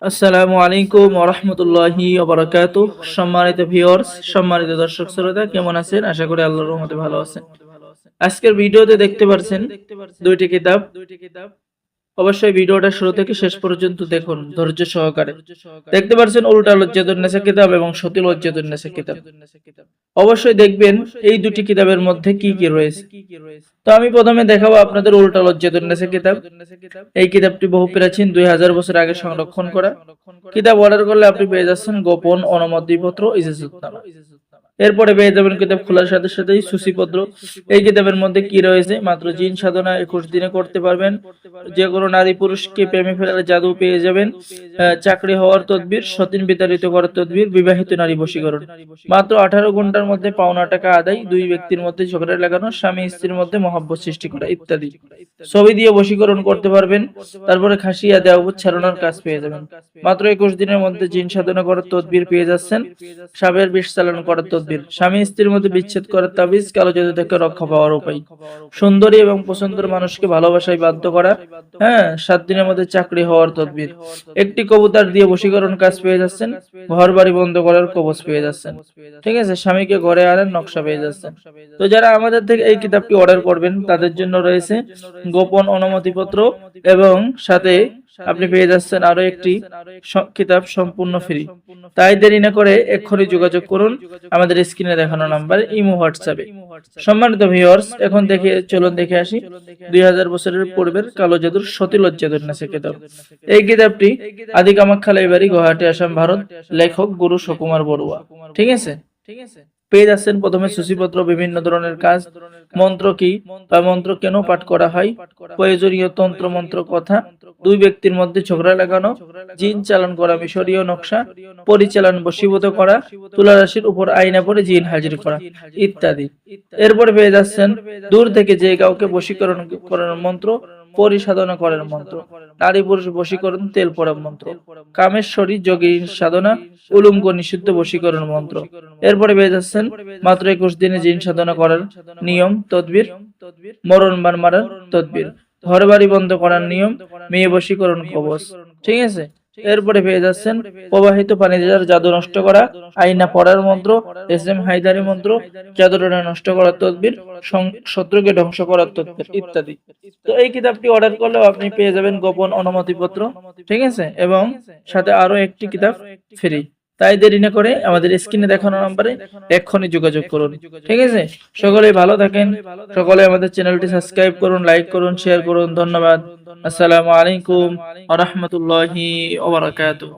আসসালামু আলাইকুম ওয়া রাহমাতুল্লাহি ওয়া বারাকাতুহু। সম্মানিত ভিউয়ার্স, সম্মানিত দর্শক শ্রোতা, কেমন আছেন? আশা করি আল্লাহর রহমতে ভালো আছেন। আজকের ভিডিওতে দেখতে পারছেন দুইটি কিতাব। অবশ্যই ভিডিওটা শুরু থেকে শেষ পর্যন্ত দেখুন ধৈর্য সহকারে। দেখতে পারছেন উল্টা লজ্জাতুন নেসা কিতাব এবং সতী লজ্জাতুন নেসা কিতাব। অবশ্যই দেখবেন এই দুটি কিতাবের মধ্যে কি কি রয়েছে। তো আমি প্রথমে দেখাবো আপনাদের উল্টা লজ্জাতুন নেসা কিতাব। এই কিতাবটি বহু প্রাচীন 2000 বছর আগে সংরক্ষণ করা। কিতাব অর্ডার করলে আপনি পেয়ে যাচ্ছেন গোপন অনুমতিপত্র ইজাজতনামা। এরপরে পেয়ে যাবেন কিতাব খোলার সাথে সাথেই সূচিপত্র। এই কিতাবের মধ্যে কি রয়েছে? মাত্র জিন সাধনা 21 দিনে করতে পারবেন, যে কোনো নারী পুরুষকে প্রেমে ফেলার জাদু পেয়ে যাবেন, চাকরি হওয়ার তদবির, সতীন বিতাড়িত করার তদবির, বিবাহিত নারী বশীকরণ। মাত্র 18 ঘন্টার মধ্যে পাওনা টাকা আদায়, দুই ব্যক্তির মধ্যে ঝগড়া লাগানো, স্বামী স্ত্রীর মধ্যে মহব্বত সৃষ্টি করা ইত্যাদি। ছবি দিয়ে বশীকরণ করতে পারবেন। তারপরে খাসিয়া দেওয়া ছাড়ানোর কাজ পেয়ে যাবেন। মাত্র 21 দিনের মধ্যে জিন সাধনা করার তদবির পেয়ে যাচ্ছেন। সাপের বিষ চালান করার তদবির, স্বামী স্ত্রীর মধ্যে বিচ্ছেদ করার তাবিজ, কালো জাদু থেকে রক্ষা পাওয়ার উপায়, সুন্দরী এবং পছন্দের মানুষকে ভালোবাসায় বাধ্য করা, 7 দিনের মধ্যে চাকরি হওয়ার তদবির, একটি কবুতর দিয়ে বশীকরণ কাজ পেয়ে যাচ্ছেন। ঘর বাড়ি বন্ধ করার কবচ পেয়ে যাচ্ছেন। ঠিক আছে, স্বামীকে ঘরে আনার নকশা পেয়ে যাচ্ছেন। তো যারা আমাদের থেকে এই কিতাবটি অর্ডার করবেন তাদের জন্য রয়েছে গোপন অনুমতিপত্র এবং সাথে আপনি পেয়ে যাচ্ছেন আরো একটি কিতাব সম্পূর্ণ ফ্রি। তাই দেরি না করে এক্ষুনি যোগাযোগ করুন আমাদের স্ক্রিনে দেখানো নাম্বার, ইমো, হোয়াটসঅ্যাপে। সম্মানিত ভিউয়ার্স, এখন চলুন দেখে আসি 2000 বছরের পূর্বের কালো জাদুর সতী লজ্জাতুন নেসা কিতাব। এই কিতাবটি আদি কামাখ্যা লাইব্রেরি, গুয়াহাটি, আসাম, ভারত। লেখক গুরু সুকুমার বড়ুয়া। ঠিক আছে, পেয়ে যাচ্ছেন প্রথমে সূচিপত্র, বিভিন্ন ধরনের কাজ, মন্ত্র কি বা মন্ত্র কেন পাঠ করা হয়, প্রয়োজনীয় তন্ত্র মন্ত্র কথা, দুই ব্যক্তির মধ্যে ঝগড়া লাগানো, জিন চালান করা, মিশরীয় নকশা, পরিচালন বশীভূত করা, তুলা রাশির উপর আয়না পরে জিন হাজির করা ইত্যাদি। এরপরে পেয়ে যাচ্ছেন দূর থেকে যে কাউকে বশীকরণ করার মন্ত্র, পরিসাধনা করার মন্ত্র, নারী পুরুষ বশীকরণ তেল পড়া মন্ত্র, কামেশ্বরী যোগী সাধনা, উলুঙ্গ নিষিদ্ধ বশীকরণ মন্ত্র। এরপরে পেয়ে যাচ্ছেন মাত্র 21 দিনে জিন সাধনা করার নিয়ম, তদবির, মরণ বান মারার তদবির, ঘর বাড়ি বন্ধ করার নিয়ম, মেয়ে বশীকরণ কবচ। ঠিক আছে, এরপরে পেয়ে যাচ্ছেন প্রবাহিত পানি দ্বারা জাদু নষ্ট করা, আয়না পড়ার মন্ত্র, এসএম হায়দারি মন্ত্র, জাদুটনা নষ্ট করার তদবির, শত্রুকে ধ্বংস করার তদবির ইত্যাদি। তো এই কিতাবটি অর্ডার করলেও আপনি পেয়ে যাবেন গোপন অনুমতিপত্র। ঠিক আছে, এবং সাথে আরো একটি কিতাব ফ্রি। তাই দেরি না করে আমাদের স্ক্রিনে দেখানো নম্বরে এক্ষুনি যোগাযোগ করুন। ঠিক আছে, সকলেই ভালো থাকেন। সকলে আমাদের চ্যানেলটি সাবস্ক্রাইব করুন, লাইক করুন, শেয়ার করুন। ধন্যবাদ। আসসালামু আলাইকুম ওয়া রাহমাতুল্লাহি ওয়া বারাকাতুহু।